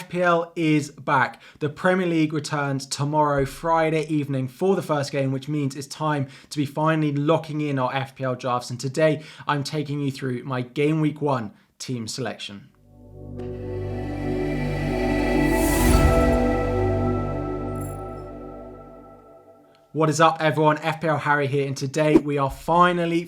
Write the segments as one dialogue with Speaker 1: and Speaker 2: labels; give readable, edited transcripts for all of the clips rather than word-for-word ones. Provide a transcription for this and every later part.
Speaker 1: FPL is back. The Premier League returns tomorrow, Friday evening, for the first game, which means it's time to be finally locking in our FPL drafts. And today I'm taking you through my Game Week 1 team selection. What is up, everyone? FPL Harry here, and today we are finally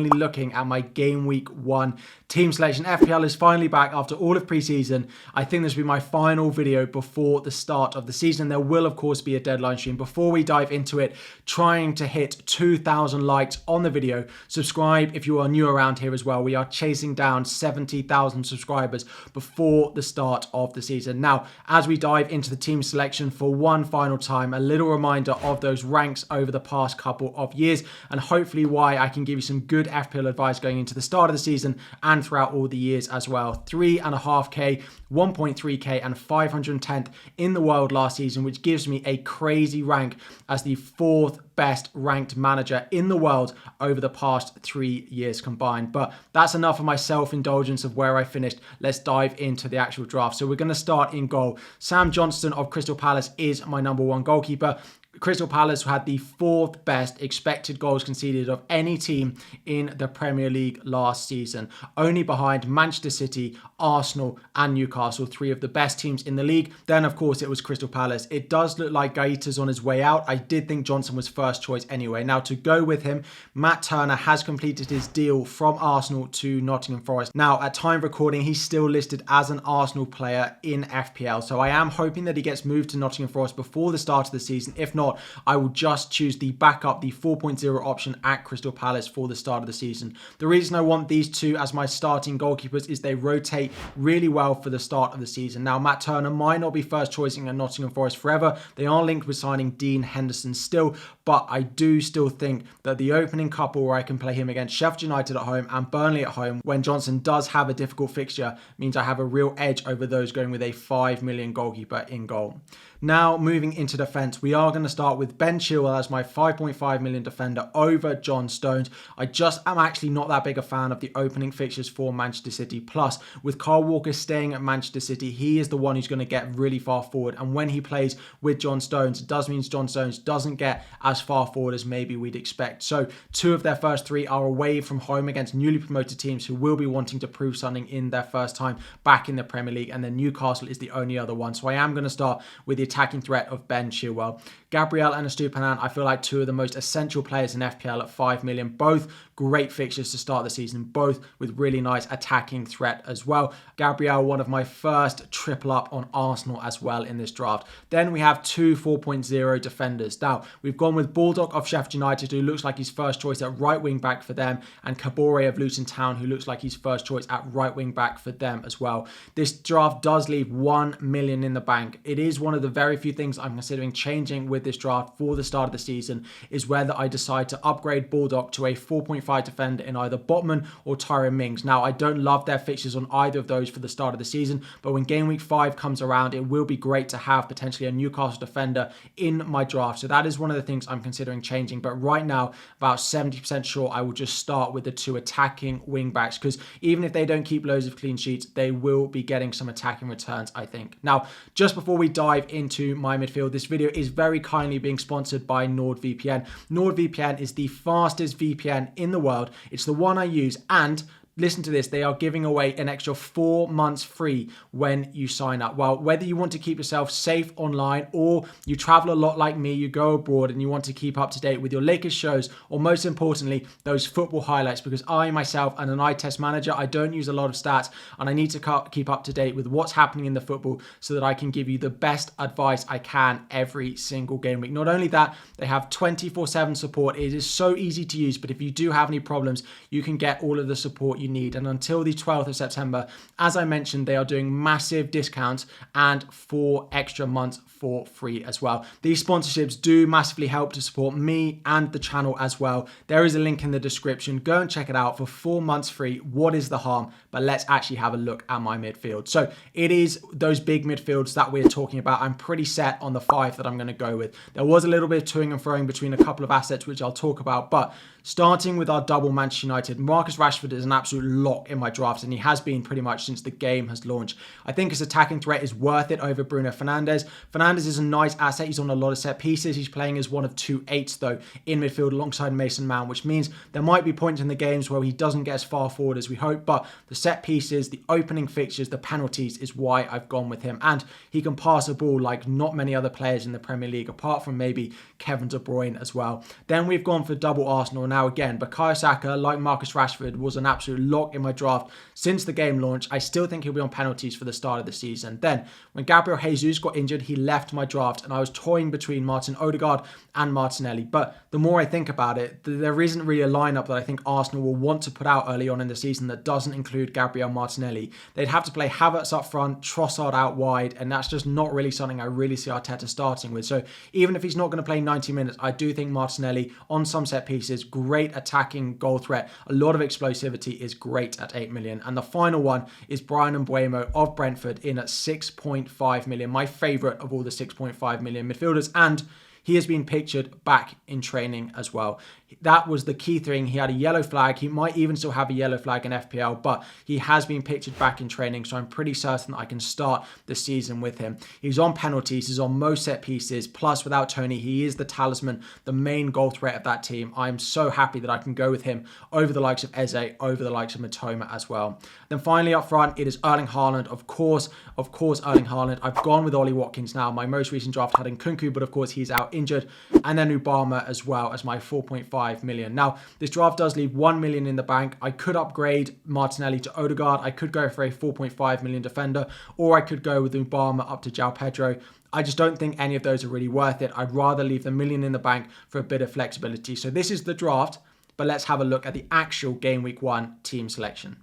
Speaker 1: looking at my Game Week 1 team selection. FPL is finally back after all of pre-season. I think this will be my final video before the start of the season. There will, of course, be a deadline stream. Before we dive into it, trying to hit 2,000 likes on the video. Subscribe if you are new around here as well. We are chasing down 70,000 subscribers before the start of the season. Now, as we dive into the team selection for one final time, a little reminder of those ranks over the past couple of years, and hopefully why I can give you some good FPL advice going into the start of the season and throughout all the years as well. 3.5k, 1.3k and 510th in the world last season, which gives me a crazy rank as the 4th best ranked manager in the world over the past 3 years combined. But that's enough of my self-indulgence of where I finished. Let's dive into the actual draft. So we're going to start in goal. Sam Johnstone of Crystal Palace is my number one goalkeeper. Crystal Palace had the 4th best expected goals conceded of any team in the Premier League last season, only behind Manchester City, Arsenal and Newcastle, 3 of the best teams in the league. Then, of course, it was Crystal Palace. It does look like Gaeta's on his way out. I did think Johnson was first choice anyway. Now, to go with him, Matt Turner has completed his deal from Arsenal to Nottingham Forest. Now, at time of recording, he's still listed as an Arsenal player in FPL, so I am hoping that he gets moved to Nottingham Forest before the start of the season. If not, I will just choose the backup, the 4.0 option at Crystal Palace for the start of the season. The reason I want these two as my starting goalkeepers is they rotate really well for the start of the season. Now, Matt Turner might not be first choicing at Nottingham Forest forever. They are linked with signing Dean Henderson still, but I do still think that the opening couple where I can play him against Sheffield United at home and Burnley at home when Johnson does have a difficult fixture means I have a real edge over those going with a 5 million goalkeeper in goal. Now, moving into defence, we are going to start with Ben Chilwell as my 5.5 million defender over John Stones. I just am actually not that big a fan of the opening fixtures for Manchester City. Plus, with Kyle Walker staying at Manchester City, he is the one who's going to get really far forward. And when he plays with John Stones, it does mean John Stones doesn't get as far forward as maybe we'd expect. So 2 of their first 3 are away from home against newly promoted teams who will be wanting to prove something in their first time back in the Premier League. And then Newcastle is the only other one. So I am going to start with the attacking threat of Ben Chilwell. Gabriel and Estupiñán, I feel like 2 of the most essential players in FPL at 5 million. Both great fixtures to start the season, both with really nice attacking threat as well. Gabriel, one of my first triple up on Arsenal as well in this draft. Then we have 2 4.0 defenders. Now, we've gone with Baldock of Sheffield United, who looks like his first choice at right wing back for them, and Kabore of Luton Town, who looks like his first choice at right wing back for them as well. This draft does leave 1 million in the bank. It is one of the very few things I'm considering changing with this draft for the start of the season, is whether I decide to upgrade Baldock to a 4.5 defender in either Botman or Tyrone Mings. Now, I don't love their fixtures on either of those for the start of the season, but when Game Week 5 comes around, it will be great to have potentially a Newcastle defender in my draft. So that is one of the things I'm considering changing. But right now, about 70% sure I will just start with the 2 attacking wing backs, because even if they don't keep loads of clean sheets, they will be getting some attacking returns, I think. Now, just before we dive into my midfield, this video is very kindly being sponsored by NordVPN. NordVPN is the fastest VPN in the world. It's the one I use, and listen to this, they are giving away an extra 4 months free when you sign up. Well, whether you want to keep yourself safe online or you travel a lot like me, you go abroad and you want to keep up to date with your latest shows, or most importantly, those football highlights, because I myself am an eye test manager. I don't use a lot of stats and I need to keep up to date with what's happening in the football so that I can give you the best advice I can every single game week. Not only that, they have 24/7 support. It is so easy to use, but if you do have any problems, you can get all of the support you need. And until the 12th of September, as I mentioned, they are doing massive discounts and 4 extra months for free as well. These sponsorships do massively help to support me and the channel as well. There is a link in the description. Go and check it out for 4 months free. What is the harm? But let's actually have a look at my midfield. So it is those big midfields that we're talking about. I'm pretty set on the 5 that I'm going to go with. There was a little bit of toing and froing between a couple of assets, which I'll talk about, but starting with our double Manchester United, Marcus Rashford is an absolute absolute lock in my drafts, and he has been pretty much since the game has launched. I think his attacking threat is worth it over Bruno Fernandes. Fernandes is a nice asset. He's on a lot of set pieces. He's playing as one of 2 8s though in midfield alongside Mason Mount, which means there might be points in the games where he doesn't get as far forward as we hope, but the set pieces, the opening fixtures, the penalties is why I've gone with him, and he can pass a ball like not many other players in the Premier League, apart from maybe Kevin De Bruyne as well. Then we've gone for double Arsenal. Now again, Bukayo Saka, like Marcus Rashford, was an absolute lock in my draft since the game launch. I still think he'll be on penalties for the start of the season. Then when Gabriel Jesus got injured, he left my draft, and I was toying between Martin Odegaard and Martinelli. But the more I think about it, there isn't really a lineup that I think Arsenal will want to put out early on in the season that doesn't include Gabriel Martinelli. They'd have to play Havertz up front, Trossard out wide, and that's just not really something I really see Arteta starting with. So even if he's not going to play 90 minutes, I do think Martinelli on some set pieces, great attacking goal threat, a lot of explosivity, is great at 8 million. And the final one is Bryan Mbeumo of Brentford in at 6.5 million, my favourite of all the 6.5 million midfielders, and he has been pictured back in training as well. That was the key thing. He had a yellow flag. He might even still have a yellow flag in FPL, but he has been pictured back in training, so I'm pretty certain that I can start the season with him. He's on penalties. He's on most set pieces. Plus, without Tony, he is the talisman, the main goal threat of that team. I'm so happy that I can go with him over the likes of Eze, over the likes of Matoma as well. Then finally up front, it is Erling Haaland. Of course, Erling Haaland. I've gone with Ollie Watkins now. My most recent draft had Nkunku, but of course he's out injured. And then Obama as well as my 4.5 million. Now, this draft does leave 1 million in the bank. I could upgrade Martinelli to Odegaard. I could go for a 4.5 million defender, or I could go with Obama up to João Pedro. I just don't think any of those are really worth it. I'd rather leave the million in the bank for a bit of flexibility. So this is the draft, but let's have a look at the actual Game Week 1 team selection.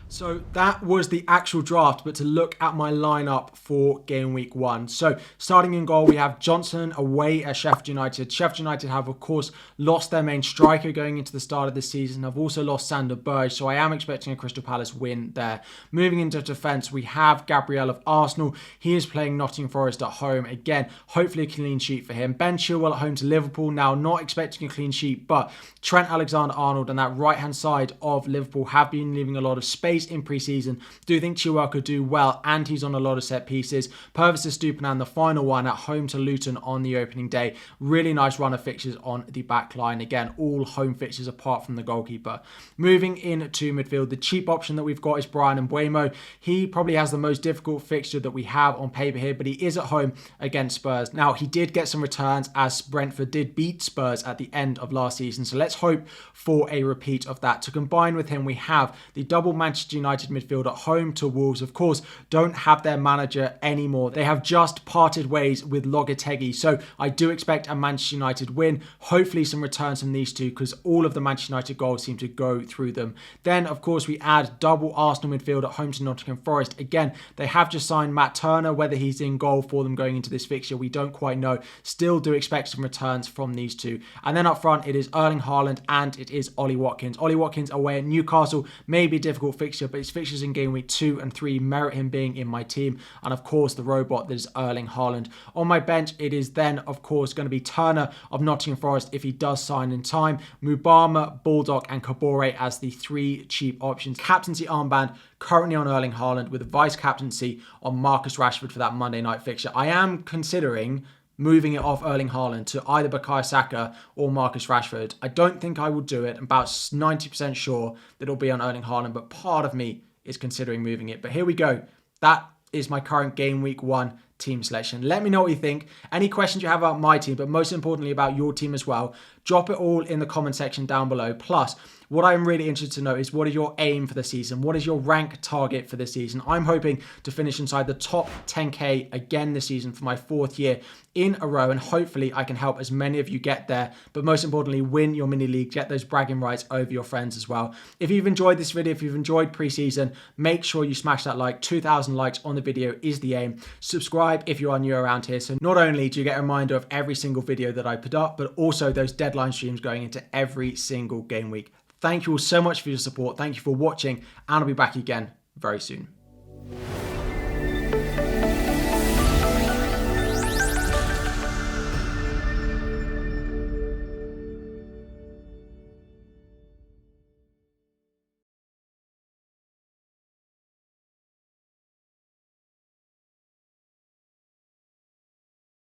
Speaker 1: So that was the actual draft, but to look at my lineup for Game Week 1. So starting in goal, we have Johnson away at Sheffield United. Sheffield United have, of course, lost their main striker going into the start of the season. I've also lost Sander Berge, so I am expecting a Crystal Palace win there. Moving into defence, we have Gabriel of Arsenal. He is playing Nottingham Forest at home. Again, hopefully a clean sheet for him. Ben Chilwell at home to Liverpool. Now, not expecting a clean sheet, but Trent Alexander-Arnold and that right-hand side of Liverpool have been leaving a lot of space in pre-season. Do think Chilwell could do well, and he's on a lot of set pieces. Purvis Estupiñán, the final one, at home to Luton on the opening day. Really nice run of fixtures on the back line. Again, all home fixtures apart from the goalkeeper. Moving into midfield, the cheap option that we've got is Bryan Mbeumo. He probably has the most difficult fixture that we have on paper here, but he is at home against Spurs. Now, he did get some returns as Brentford did beat Spurs at the end of last season, so let's hope for a repeat of that. To combine with him, we have the double Manchester United midfield at home to Wolves. Of course, don't have their manager anymore. They have just parted ways with Lopetegui, so I do expect a Manchester United win. Hopefully some returns from these two, because all of the Manchester United goals seem to go through them. Then, of course, we add double Arsenal midfield at home to Nottingham Forest. Again, they have just signed Matt Turner. Whether he's in goal for them going into this fixture, we don't quite know. Still do expect some returns from these two. And then up front, it is Erling Haaland and it is Ollie Watkins. Ollie Watkins away at Newcastle may be a difficult fixture, but his fixtures in Game Week 2 and 3 merit him being in my team. And of course, the robot that is Erling Haaland. On my bench, it is then, of course, going to be Turner of Nottingham Forest if he does sign in time. Mubama, Baldock and Kabore as the three cheap options. Captaincy armband currently on Erling Haaland with a vice captaincy on Marcus Rashford for that Monday night fixture. I am considering moving it off Erling Haaland to either Bukayo Saka or Marcus Rashford. I don't think I will do it. I'm about 90% sure that it'll be on Erling Haaland, but part of me is considering moving it. But here we go. That is my current Game Week 1 team selection. Let me know what you think. Any questions you have about my team, but most importantly about your team as well, drop it all in the comment section down below. Plus, what I'm really interested to know is, what is your aim for the season? What is your rank target for the season? I'm hoping to finish inside the top 10k again this season for my 4th year in a row, and hopefully I can help as many of you get there, but most importantly, win your mini league, get those bragging rights over your friends as well. If you've enjoyed this video, if you've enjoyed pre-season, make sure you smash that like. 2,000 likes on the video is the aim. Subscribe if you are new around here, so not only do you get a reminder of every single video that I put up, but also those deadline streams going into every single game week. Thank you all so much for your support. Thank you for watching, and I'll be back again very soon.